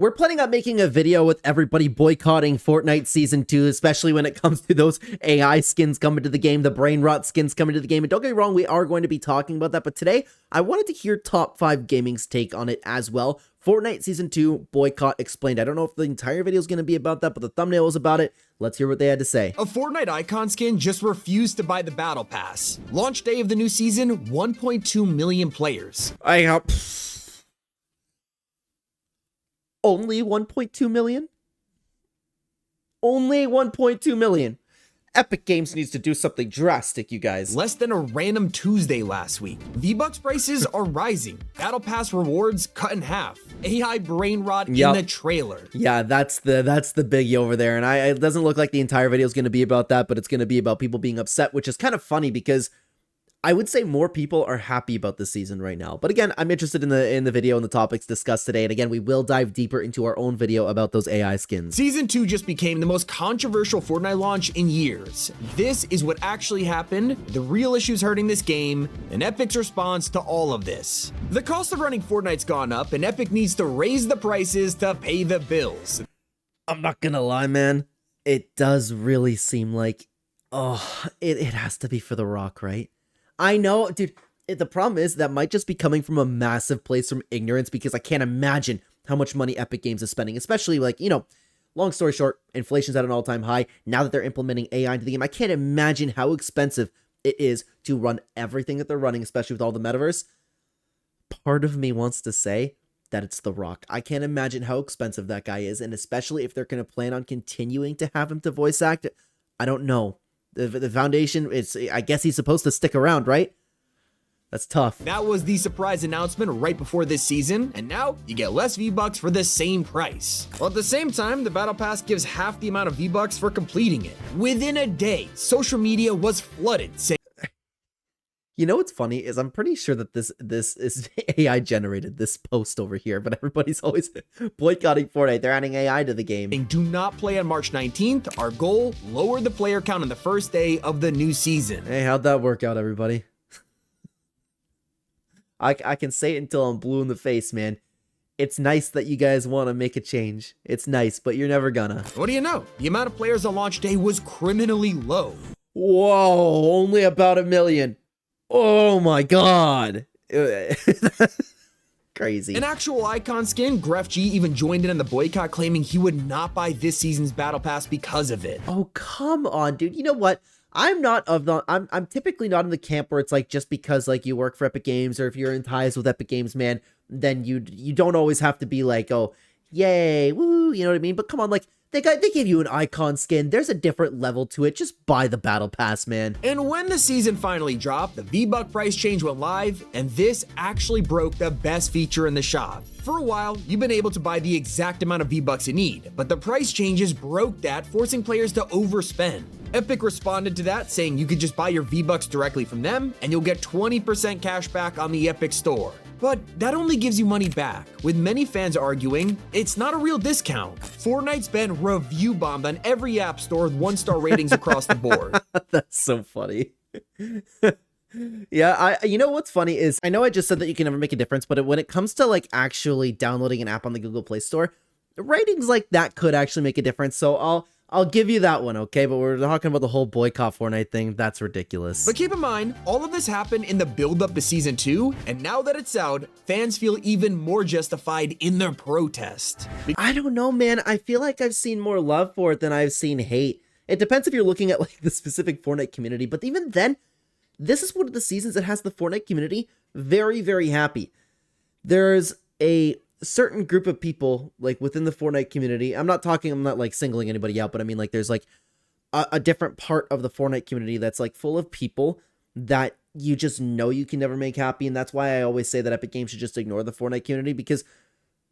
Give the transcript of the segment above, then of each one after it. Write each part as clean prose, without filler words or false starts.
We're planning on making a video with everybody boycotting Fortnite Season 2, especially when it comes to those AI skins coming to the game, the brain rot skins coming to the game. And don't get me wrong, we are going to be talking about that. But today, I wanted to hear Top5Gaming's take on it as well. Fortnite Season 2 boycott explained. I don't know if the entire video is going to be about that, but the thumbnail is about it. Let's hear what they had to say. A Fortnite icon skin just refused to buy the battle pass. Launch day of the new season, 1.2 million players. Only 1.2 million? Only 1.2 million. Epic Games needs to do something drastic, you guys. Less than a random Tuesday last week. V-Bucks prices are rising. Battle Pass rewards cut in half. AI brain rot in the trailer. Yeah, that's the biggie over there. And it doesn't look like the entire video is going to be about that, but it's going to be about people being upset, which is kind of funny because I would say more people are happy about this season right now. But again, I'm interested in the video and the topics discussed today. And again, we will dive deeper into our own video about those AI skins. Season 2 just became the most controversial Fortnite launch in years. This is what actually happened, the real issues hurting this game, and Epic's response to all of this. The cost of running Fortnite's gone up, and Epic needs to raise the prices to pay the bills. I'm not gonna lie, man. It does really seem like, it has to be for The Rock, right? I know, dude, the problem is that might just be coming from a massive place from ignorance because I can't imagine how much money Epic Games is spending, especially like, long story short, inflation's at an all-time high. Now that they're implementing AI into the game, I can't imagine how expensive it is to run everything that they're running, especially with all the metaverse. Part of me wants to say that it's The Rock. I can't imagine how expensive that guy is, and especially if they're going to plan on continuing to have him to voice act, I don't know. The foundation, I guess he's supposed to stick around, right? That's tough. That was the surprise announcement right before this season, and now you get less V-Bucks for the same price. Well, at the same time, the Battle Pass gives half the amount of V-Bucks for completing it. Within a day, social media was flooded saying, you know what's funny is I'm pretty sure that this is AI generated, this post over here, but everybody's always boycotting Fortnite. They're adding AI to the game. Do not play on March 19th. Our goal, lower the player count on the first day of the new season. Hey, how'd that work out, everybody? I can say it until I'm blue in the face, man. It's nice that you guys want to make a change. It's nice, but you're never gonna. What do you know? The amount of players on launch day was criminally low. Whoa, only about 1 million. Oh my god. Crazy. An actual icon skin, Gref G even joined in on the boycott, claiming he would not buy this season's battle pass because of it. Oh, come on, dude. You know what? I'm typically not in the camp where it's like just because like you work for Epic Games or if you're in ties with Epic Games, man, then you don't always have to be like, oh, yay, woo, you know what I mean? But come on, like they gave you an icon skin. There's a different level to it. Just buy the battle pass, man. And when the season finally dropped, the V-Buck price change went live, and this actually broke the best feature in the shop. For a while, you've been able to buy the exact amount of V-Bucks you need, but the price changes broke that, forcing players to overspend. Epic responded to that, saying you could just buy your V-Bucks directly from them, and you'll get 20% cash back on the Epic store. But that only gives you money back, with many fans arguing it's not a real discount. Fortnite's been review bombed on every app store with 1-star ratings across the board. That's so funny. Yeah, you know what's funny is, I know I just said that you can never make a difference, but when it comes to like actually downloading an app on the Google Play Store, ratings like that could actually make a difference. So I'll give you that one, okay? But we're talking about the whole boycott Fortnite thing. That's ridiculous. But keep in mind, all of this happened in the build-up to Season 2, and now that it's out, fans feel even more justified in their protest. I don't know, man. I feel like I've seen more love for it than I've seen hate. It depends if you're looking at like the specific Fortnite community, but even then, this is one of the seasons that has the Fortnite community very, very happy. There's a certain group of people like within the Fortnite community. I'm not like singling anybody out, but I mean like there's like a different part of the Fortnite community that's like full of people that you just know you can never make happy. And that's why I always say that Epic Games should just ignore the Fortnite community, because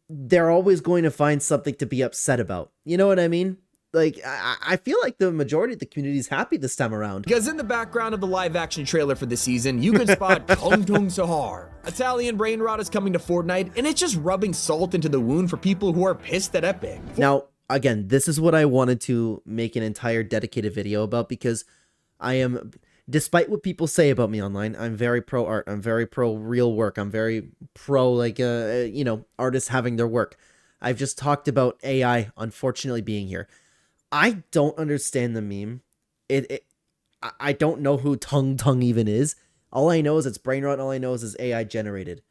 they're always going to find something to be upset about. You know what I mean? Like, I feel like the majority of the community is happy this time around. Because in the background of the live-action trailer for this season, you can spot Tung Tung Sahar. Italian brain rot is coming to Fortnite, and it's just rubbing salt into the wound for people who are pissed at Epic. Now, again, this is what I wanted to make an entire dedicated video about, because I am, despite what people say about me online, I'm very pro art. I'm very pro real work. I'm very pro, like, artists having their work. I've just talked about AI unfortunately being here. I don't understand the meme. I don't know who Tung even is. All I know is it's brain rot. All I know is AI generated.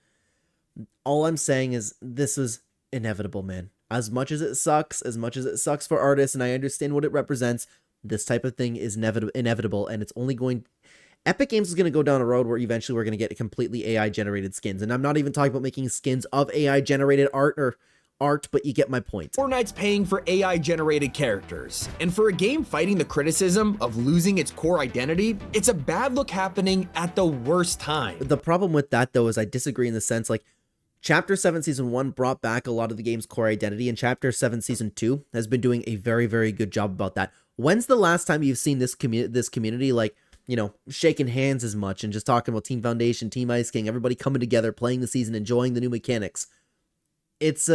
All I'm saying is this was inevitable, man. As much as it sucks for artists, and I understand what it represents, this type of thing is inevitable, and it's only going... Epic Games is going to go down a road where eventually we're going to get completely AI-generated skins, and I'm not even talking about making skins of AI-generated art, but you get my point. Fortnite's paying for AI-generated characters, and for a game fighting the criticism of losing its core identity, it's a bad look happening at the worst time. The problem with that, though, is I disagree in the sense, like, Chapter 7 Season 1 brought back a lot of the game's core identity, and Chapter 7 Season 2 has been doing a very, very good job about that. When's the last time you've seen this community, like, you know, shaking hands as much and just talking about Team Foundation, Team Ice King, everybody coming together, playing the season, enjoying the new mechanics? It's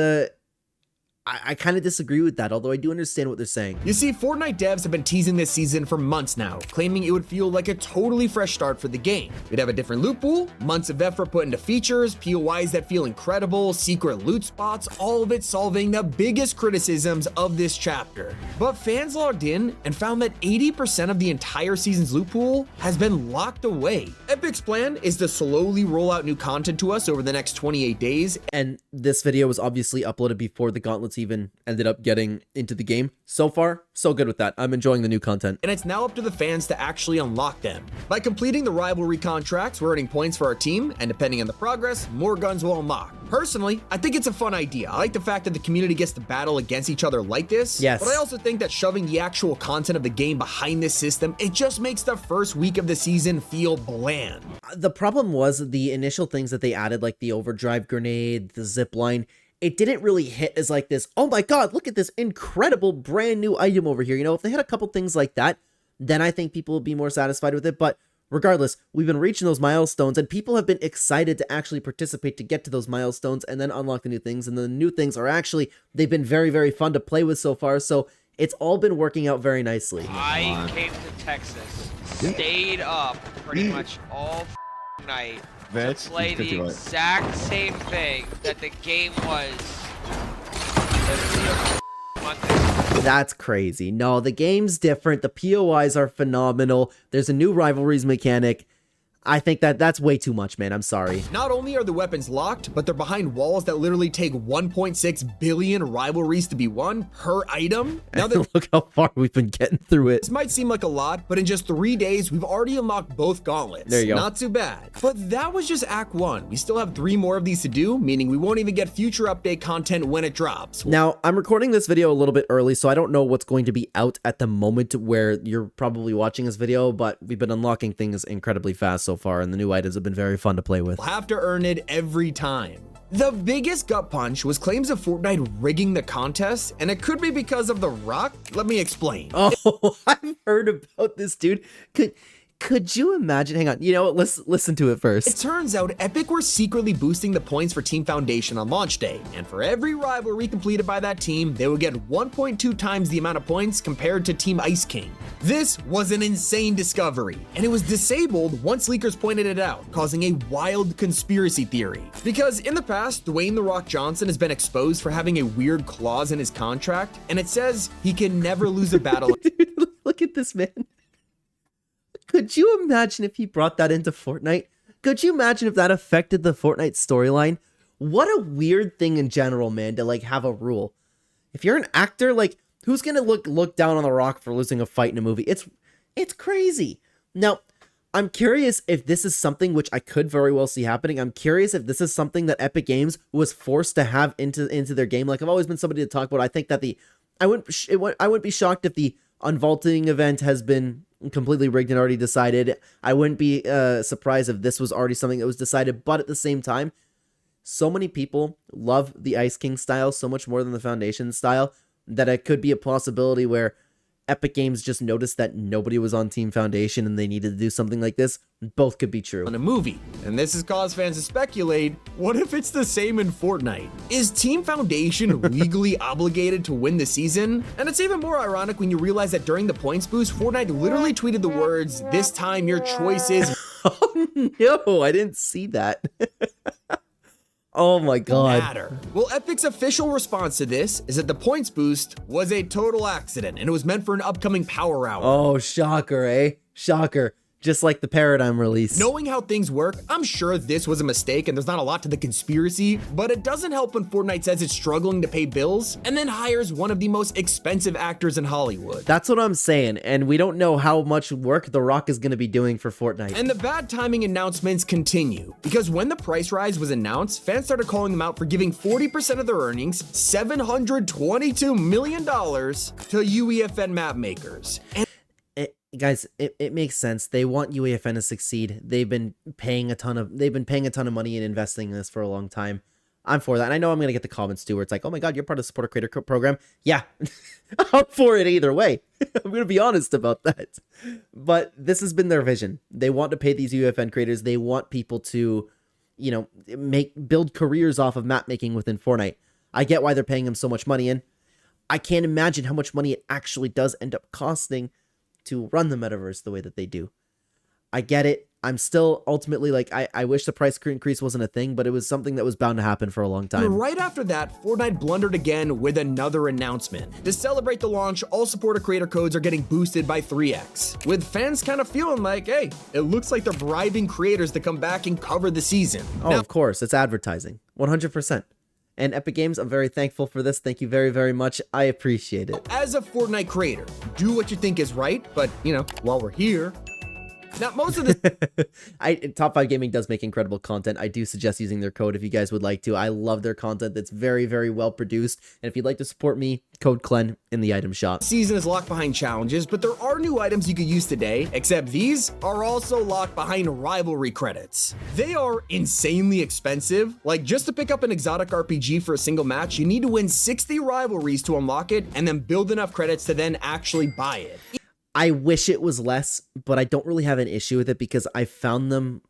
I kind of disagree with that, although I do understand what they're saying. You see, Fortnite devs have been teasing this season for months now, claiming it would feel like a totally fresh start for the game. We'd have a different loot pool, months of effort put into features, POIs that feel incredible, secret loot spots, all of it solving the biggest criticisms of this chapter. But fans logged in and found that 80% of the entire season's loot pool has been locked away. Epic's plan is to slowly roll out new content to us over the next 28 days. And this video was obviously uploaded before the gauntlets even ended up getting into the game. So far, so good with that. I'm enjoying the new content. And it's now up to the fans to actually unlock them. By completing the Rivalry contracts, we're earning points for our team, and depending on the progress, more guns will unlock. Personally, I think it's a fun idea. I like the fact that the community gets to battle against each other like this. Yes. But I also think that shoving the actual content of the game behind this system, it just makes the first week of the season feel bland. The problem was the initial things that they added, like the overdrive grenade, the zip line, it didn't really hit as like this, oh my god, look at this incredible brand new item over here. You know, if they had a couple things like that, then I think people would be more satisfied with it. But regardless, we've been reaching those milestones, and people have been excited to actually participate to get to those milestones and then unlock the new things. And the new things are actually, they've been very, very fun to play with so far. So it's all been working out very nicely. I came to Texas, stayed up pretty much all night to play the exact same thing that the game was literally a month ago. That's crazy. No, the game's different. The POIs are phenomenal. There's a new rivalries mechanic. I think that's way too much, man. I'm sorry. Not only are the weapons locked, but they're behind walls that literally take 1.6 billion rivalries to be won per item. Now that look how far we've been getting through it. this might seem like a lot, but in just 3 days, we've already unlocked both gauntlets. There you go. Not too bad. But that was just Act 1. We still have 3 more of these to do, meaning we won't even get future update content when it drops. Now, I'm recording this video a little bit early, so I don't know what's going to be out at the moment where you're probably watching this video, but we've been unlocking things incredibly fast so far, and the new items have been very fun to play with. We'll have to earn it every time. The biggest gut punch was claims of Fortnite rigging the contest, and it could be because of The Rock. Let me explain. Oh, I've heard about this, dude. Could you imagine? Hang on. You know what? Let's listen to it first. It turns out Epic were secretly boosting the points for Team Foundation on launch day, and for every rivalry completed by that team, they would get 1.2 times the amount of points compared to Team Ice King. This was an insane discovery, and it was disabled once leakers pointed it out, causing a wild conspiracy theory. Because in the past, Dwayne "The Rock" Johnson has been exposed for having a weird clause in his contract, and it says he can never lose a battle. Dude, look at this, man. Could you imagine if he brought that into Fortnite? Could you imagine if that affected the Fortnite storyline? What a weird thing in general, man, to like have a rule. If you're an actor, like, who's gonna look down on The Rock for losing a fight in a movie? It's crazy. Now, I'm curious if this is something which I could very well see happening. I'm curious if this is something that Epic Games was forced to have into their game. Like, I've always been somebody to talk about. I think that I wouldn't be shocked if the unvaulting event has been completely rigged and already decided. I wouldn't be surprised if this was already something that was decided, but at the same time, so many people love the Ice King style so much more than the Foundation style that it could be a possibility where Epic Games just noticed that nobody was on Team Foundation and they needed to do something like this. Both could be true. In a movie, and this has caused fans to speculate, what if it's the same in Fortnite? Is Team Foundation legally obligated to win the season? And it's even more ironic when you realize that during the points boost, Fortnite literally tweeted the words, "This time your choice is..." Oh no, I didn't see that. Oh my god. matter. Well, Epic's official response to this is that the points boost was a total accident and it was meant for an upcoming power hour. Oh, shocker, eh? Shocker. Just like the Paradigm release. Knowing how things work, I'm sure this was a mistake and there's not a lot to the conspiracy, but it doesn't help when Fortnite says it's struggling to pay bills and then hires one of the most expensive actors in Hollywood. That's what I'm saying, and we don't know how much work The Rock is going to be doing for Fortnite. And the bad timing announcements continue, because when the price rise was announced, fans started calling them out for giving 40% of their earnings, $722 million, to UEFN map makers. And Guys, it makes sense. They want UEFN to succeed. They've been paying a ton of money and investing in this for a long time. I'm for that. And I know I'm gonna get the comments too, where it's like, oh my god, you're part of the supporter creator program. Yeah, I'm for it either way. I'm gonna be honest about that. But this has been their vision. They want to pay these UEFN creators. They want people to, you know, build careers off of map making within Fortnite. I get why they're paying them so much money, and I can't imagine how much money it actually does end up costing to run the metaverse the way that they do. I get it. I'm still ultimately like, I wish the price increase wasn't a thing, but it was something that was bound to happen for a long time. And right after that, Fortnite blundered again with another announcement. To celebrate the launch, all supporter creator codes are getting boosted by 3x, with fans kind of feeling like, hey, it looks like they're bribing creators to come back and cover the season. Oh, now, of course, it's advertising, 100%. And Epic Games, I'm very thankful for this. Thank you very, very much. I appreciate it. As a Fortnite creator, do what you think is right, but, you know, while we're here, now most of the Top5Gaming does make incredible content. I do suggest using their code if you guys would like to. I love their content. That's very, very well produced. And if you'd like to support me, code Clen in the item shop. Season is locked behind challenges, but there are new items you could use today, except these are also locked behind rivalry credits. They are insanely expensive. Like, just to pick up an exotic RPG for a single match, you need to win 60 rivalries to unlock it and then build enough credits to then actually buy it. I wish it was less, but I don't really have an issue with it because I found them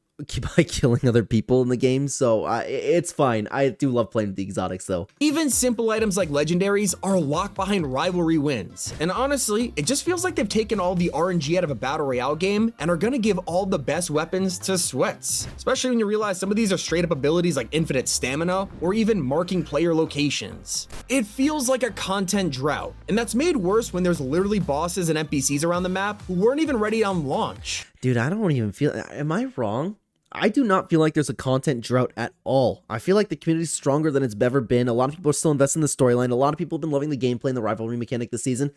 by killing other people in the game, so it's fine. I do love playing with the exotics, though. Even simple items like legendaries are locked behind rivalry wins. And honestly, it just feels like they've taken all the RNG out of a battle royale game and are gonna give all the best weapons to sweats, especially when you realize some of these are straight up abilities like infinite stamina or even marking player locations. It feels like a content drought, and that's made worse when there's literally bosses and NPCs around the map who weren't even ready on launch. Dude, I don't even feel, am I wrong? I do not feel like there's a content drought at all. I feel like the community's stronger than it's ever been. A lot of people are still investing in the storyline. A lot of people have been loving the gameplay and the rivalry mechanic this season.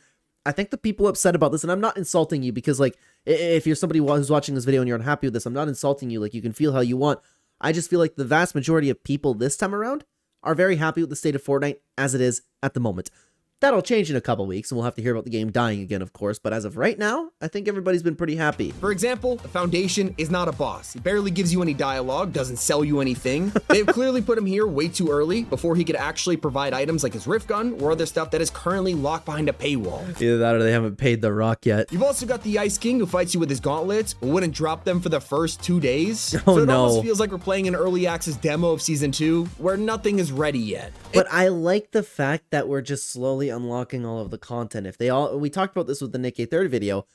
I think the people upset about this, and I'm not insulting you because, like, if you're somebody who's watching this video and you're unhappy with this, I'm not insulting you. Like, you can feel how you want. I just feel like the vast majority of people this time around are very happy with the state of Fortnite as it is at the moment. That'll change in a couple weeks, and we'll have to hear about the game dying again, of course, but as of right now, I think everybody's been pretty happy. For example, the Foundation is not a boss. He barely gives you any dialogue, doesn't sell you anything. They've clearly put him here way too early before he could actually provide items like his Rift Gun or other stuff that is currently locked behind a paywall. Either that or they haven't paid The Rock yet. You've also got the Ice King who fights you with his gauntlets, but wouldn't drop them for the first 2 days. Oh, so it no. almost feels like we're playing an early access demo of Season 2 where nothing is ready yet. But I like the fact that we're just slowly unlocking all of the content. If we talked about this with the Nick A3rd video,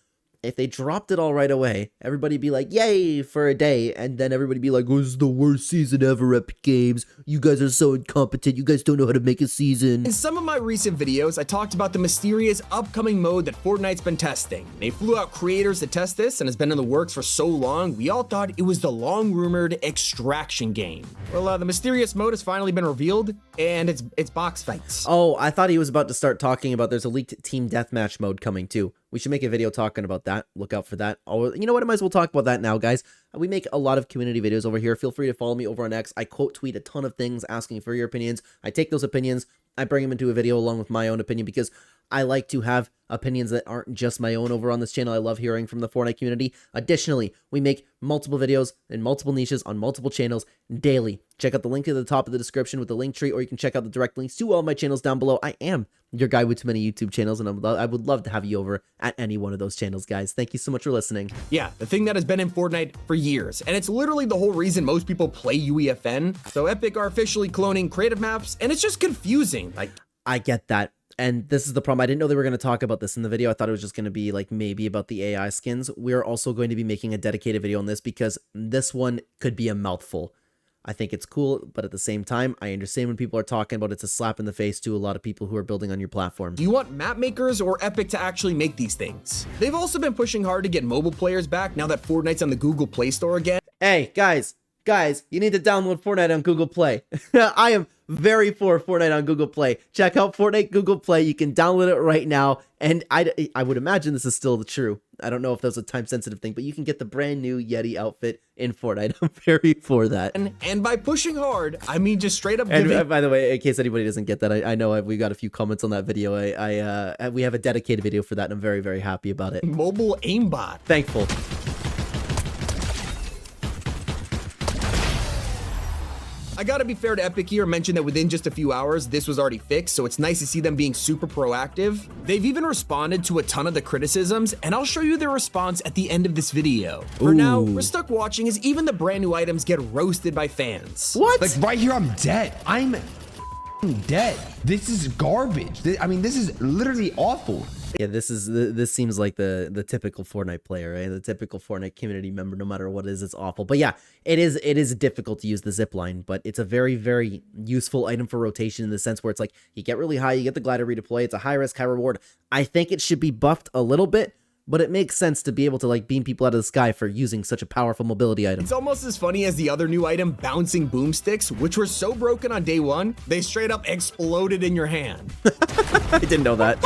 if they dropped it all right away, everybody'd be like, yay, for a day, and then everybody'd be like, oh, this is the worst season ever, Epic Games. You guys are so incompetent. You guys don't know how to make a season. In some of my recent videos, I talked about the mysterious upcoming mode that Fortnite's been testing. They flew out creators to test this, and it's been in the works for so long, we all thought it was the long-rumored extraction game. Well, the mysterious mode has finally been revealed, and it's box fights. Oh, I thought he was about to start talking about there's a leaked team deathmatch mode coming too. We should make a video talking about that. Look out for that. Oh, you know what? I might as well talk about that now, guys. We make a lot of community videos over here. Feel free to follow me over on X. I quote tweet a ton of things asking for your opinions. I take those opinions, I bring them into a video along with my own opinion because I like to have opinions that aren't just my own over on this channel. I love hearing from the Fortnite community. Additionally, we make multiple videos in multiple niches on multiple channels daily. Check out the link at the top of the description with the link tree, or you can check out the direct links to all my channels down below. I am your guy with too many YouTube channels, and I would love to have you over at any one of those channels, guys. Thank you so much for listening. Yeah, the thing that has been in Fortnite for years, and it's literally the whole reason most people play UEFN. So Epic are officially cloning creative maps, and it's just confusing. Like, I get that. And this is the problem. I didn't know they were going to talk about this in the video. I thought it was just going to be like maybe about the AI skins. We're also going to be making a dedicated video on this because this one could be a mouthful. I think it's cool, but at the same time, I understand when people are talking about it's a slap in the face to a lot of people who are building on your platform. Do you want map makers or Epic to actually make these things? They've also been pushing hard to get mobile players back now that Fortnite's on the Google Play Store again. Hey, guys, you need to download Fortnite on Google Play. I am very for Fortnite on Google Play. Check out Fortnite Google Play. You can download it right now. And I would imagine this is still true. I don't know if that was a time-sensitive thing, but you can get the brand new Yeti outfit in Fortnite. I'm very for that. And by pushing hard, I mean just straight up and giving... by the way, in case anybody doesn't get that, I know we got a few comments on that video. We have a dedicated video for that, and I'm very, very happy about it. Mobile aimbot. Thankful. I gotta be fair to Epic here and mention that within just a few hours, this was already fixed, so it's nice to see them being super proactive. They've even responded to a ton of the criticisms, and I'll show you their response at the end of this video. For now, we're stuck watching as even the brand new items get roasted by fans. What? Like right here, I'm dead. I'm dead. This is garbage. I mean, this is literally awful. Yeah, this seems like the typical Fortnite player, right? The typical Fortnite community member. No matter what it is, it's awful. But yeah, it is difficult to use the zip line, but it's a very, very useful item for rotation in the sense where it's like you get really high, you get the glider redeploy. It's a high risk, high reward. I think it should be buffed a little bit, but it makes sense to be able to like beam people out of the sky for using such a powerful mobility item. It's almost as funny as the other new item, bouncing boomsticks, which were so broken on day one, they straight up exploded in your hand. I didn't know that.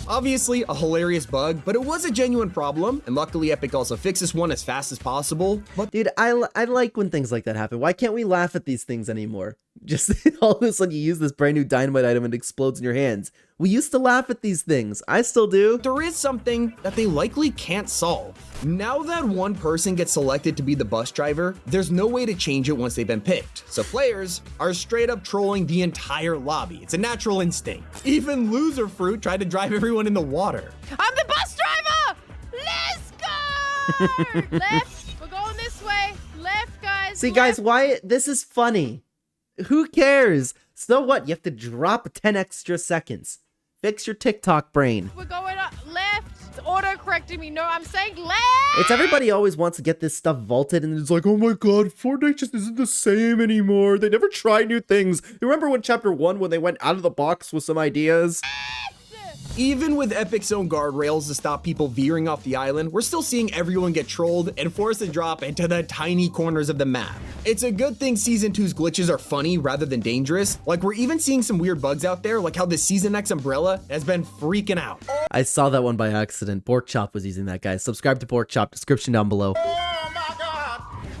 Obviously a hilarious bug, but it was a genuine problem, and luckily Epic also fixed this one as fast as possible. But dude, I like when things like that happen. Why can't we laugh at these things anymore? Just all of a sudden you use this brand new dynamite item and it explodes in your hands. We used to laugh at these things. I still do. There is something that they likely can't solve. Now that one person gets selected to be the bus driver, there's no way to change it once they've been picked. So players are straight up trolling the entire lobby. It's a natural instinct. Even Loser Fruit tried to drive everyone in the water. I'm the bus driver! Let's go! Left, we're going this way. Left, guys. See, left. guys, why? This is funny. Who cares? So what? You have to drop 10 extra seconds. Fix your TikTok brain. We're going up left. It's auto-correcting me. No, I'm saying left. It's everybody always wants to get this stuff vaulted, and it's like, oh my god, Fortnite just isn't the same anymore. They never try new things. You remember when Chapter 1, when they went out of the box with some ideas? Even with Epic's own guardrails to stop people veering off the island, we're still seeing everyone get trolled and forced to drop into the tiny corners of the map. It's a good thing Season 2's glitches are funny rather than dangerous. Like, we're even seeing some weird bugs out there, like how the Season X umbrella has been freaking out. I saw that one by accident. Pork Chop was using that, guys. Subscribe to Pork Chop, description down below.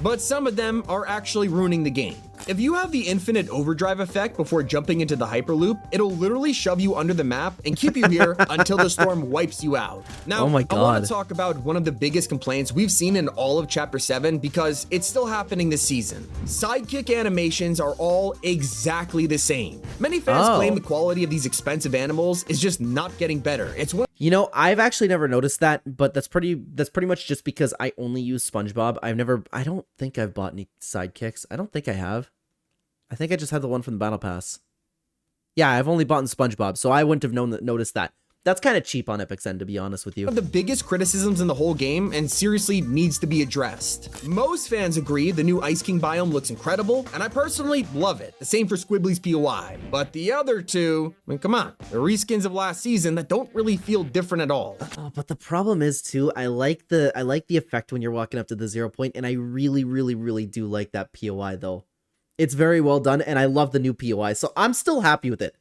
But some of them are actually ruining the game. If you have the infinite overdrive effect before jumping into the Hyperloop, it'll literally shove you under the map and keep you here until the storm wipes you out. Now, oh my I want God. to talk about one of the biggest complaints we've seen in all of Chapter 7 because it's still happening this season. Sidekick animations are all exactly the same. Many fans claim the quality of these expensive animals is just not getting better. It's one. You know, I've actually never noticed that, but that's pretty much just because I only use SpongeBob. I don't think I've bought any sidekicks. I don't think I have. I think I just had the one from the Battle Pass. Yeah, I've only bought in SpongeBob, so I wouldn't have noticed that. That's kind of cheap on Epic's end, to be honest with you. One of the biggest criticisms in the whole game and seriously needs to be addressed. Most fans agree the new Ice King biome looks incredible, and I personally love it. The same for Squibbly's POI. But the other two, I mean, come on, the reskins of last season that don't really feel different at all. Oh, but the problem is too, I like the effect when you're walking up to the 0 point, and I really, really, really do like that POI though. It's very well done, and I love the new POI, so I'm still happy with it.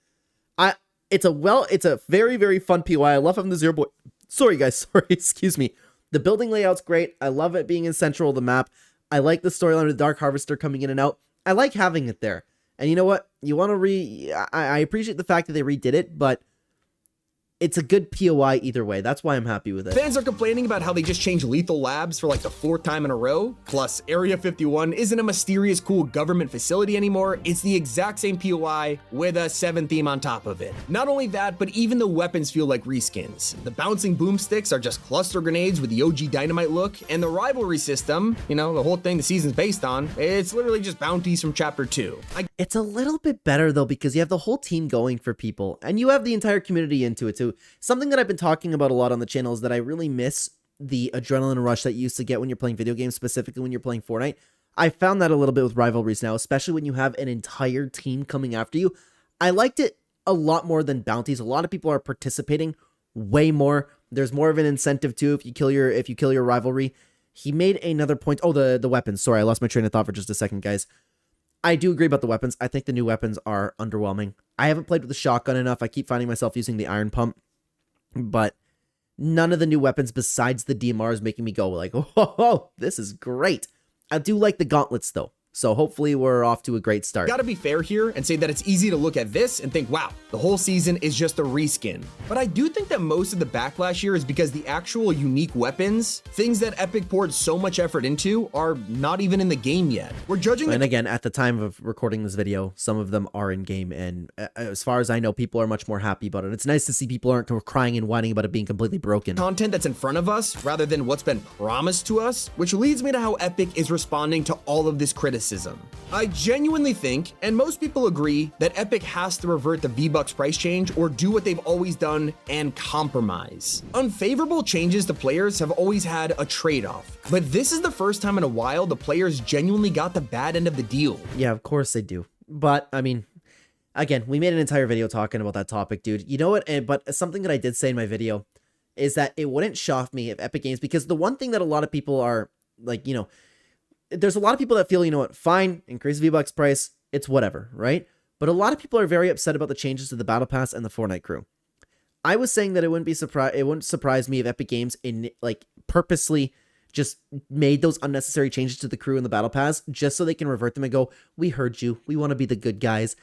It's a very, very fun POI. I love having the 0 point. Sorry, guys. Sorry. Excuse me. The building layout's great. I love it being in central of the map. I like the storyline of the Dark Harvester coming in and out. I like having it there. And you know what? You want to I appreciate the fact that they redid it, but it's a good POI either way. That's why I'm happy with it. Fans are complaining about how they just changed Lethal Labs for like the 4th time in a row. Plus, Area 51 isn't a mysterious cool government facility anymore. It's the exact same POI with a 7 theme on top of it. Not only that, but even the weapons feel like reskins. The bouncing boomsticks are just cluster grenades with the OG Dynamite look, and the Rivalry system, you know, the whole thing the season's based on, it's literally just bounties from Chapter 2. It's a little bit better though, because you have the whole team going for people, and you have the entire community into it too. Something that I've been talking about a lot on the channel is that I really miss the adrenaline rush that you used to get when you're playing video games, specifically when you're playing Fortnite. I found that a little bit with rivalries now, especially when you have an entire team coming after you. I liked it a lot more than bounties. A lot of people are participating way more. There's more of an incentive too if you kill your rivalry. He made another point. Oh, the weapons. Sorry, I lost my train of thought for just a second, guys. I do agree about the weapons. I think the new weapons are underwhelming. I haven't played with the shotgun enough. I keep finding myself using the iron pump, but none of the new weapons besides the DMR is making me go like, oh, this is great. I do like the gauntlets though. So hopefully we're off to a great start. Gotta be fair here and say that it's easy to look at this and think, wow, the whole season is just a reskin. But I do think that most of the backlash here is because the actual unique weapons, things that Epic poured so much effort into, are not even in the game yet. We're judging. And again, at the time of recording this video, some of them are in game. And as far as I know, people are much more happy about it. It's nice to see people aren't crying and whining about it being completely broken. Content that's in front of us rather than what's been promised to us, which leads me to how Epic is responding to all of this criticism. I genuinely think, and most people agree, that Epic has to revert the V-Bucks price change or do what they've always done and compromise. Unfavorable changes to players have always had a trade-off, but this is the first time in a while the players genuinely got the bad end of the deal. Yeah, of course they do. But, I mean, again, we made an entire video talking about that topic, dude. You know what? But something that I did say in my video is that it wouldn't shock me if Epic Games, because the one thing that a lot of people are, like, you know, there's a lot of people that feel, you know what, fine, increase V-Bucks price, it's whatever, right? But a lot of people are very upset about the changes to the Battle Pass and the Fortnite crew. I was saying that it wouldn't surprise me if Epic Games purposely just made those unnecessary changes to the crew and the Battle Pass just so they can revert them and go, we heard you, we want to be the good guys.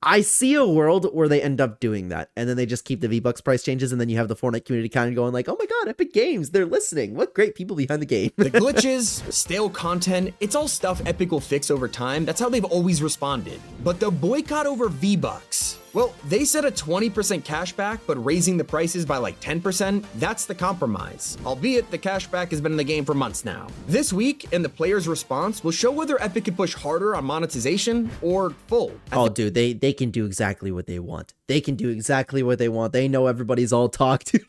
I see a world where they end up doing that, and then they just keep the V-Bucks price changes, and then you have the Fortnite community kind of going like, oh my god, Epic Games, they're listening. What great people behind the game. The glitches, stale content, it's all stuff Epic will fix over time. That's how they've always responded. But the boycott over V-Bucks, well, they said a 20% cashback, but raising the prices by like 10%, that's the compromise. Albeit the cashback has been in the game for months now. This week, and the players' response will show whether Epic can push harder on monetization or full. Oh, dude, they can do exactly what they want. They can do exactly what they want. They know everybody's all talk, dude.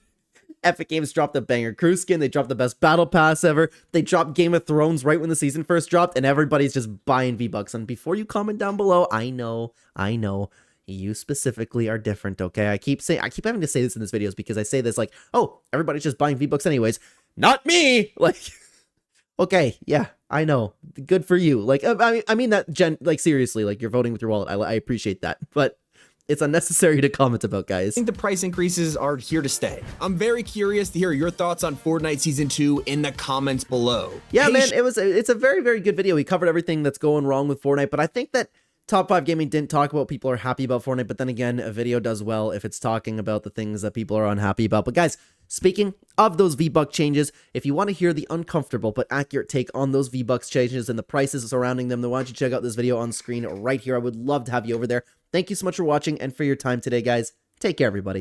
Epic Games dropped a banger crew skin. They dropped the best battle pass ever. They dropped Game of Thrones right when the season first dropped, and everybody's just buying V-Bucks. And before you comment down below, I know. You specifically are different, okay? I keep having to say this in these videos because I say this like, oh, everybody's just buying V-Bucks anyways. Not me! Like, okay, yeah, I know. Good for you. Like, I mean that, seriously, like, you're voting with your wallet. I appreciate that. But it's unnecessary to comment about, guys. I think the price increases are here to stay. I'm very curious to hear your thoughts on Fortnite Season 2 in the comments below. Yeah, man, it's a very, very good video. We covered everything that's going wrong with Fortnite, but I think that Top5Gaming didn't talk about people are happy about Fortnite, but then again, a video does well if it's talking about the things that people are unhappy about. But guys, speaking of those V-Buck changes, if you want to hear the uncomfortable but accurate take on those V-Bucks changes and the prices surrounding them, then why don't you check out this video on screen right here. I would love to have you over there. Thank you so much for watching and for your time today, guys. Take care, everybody.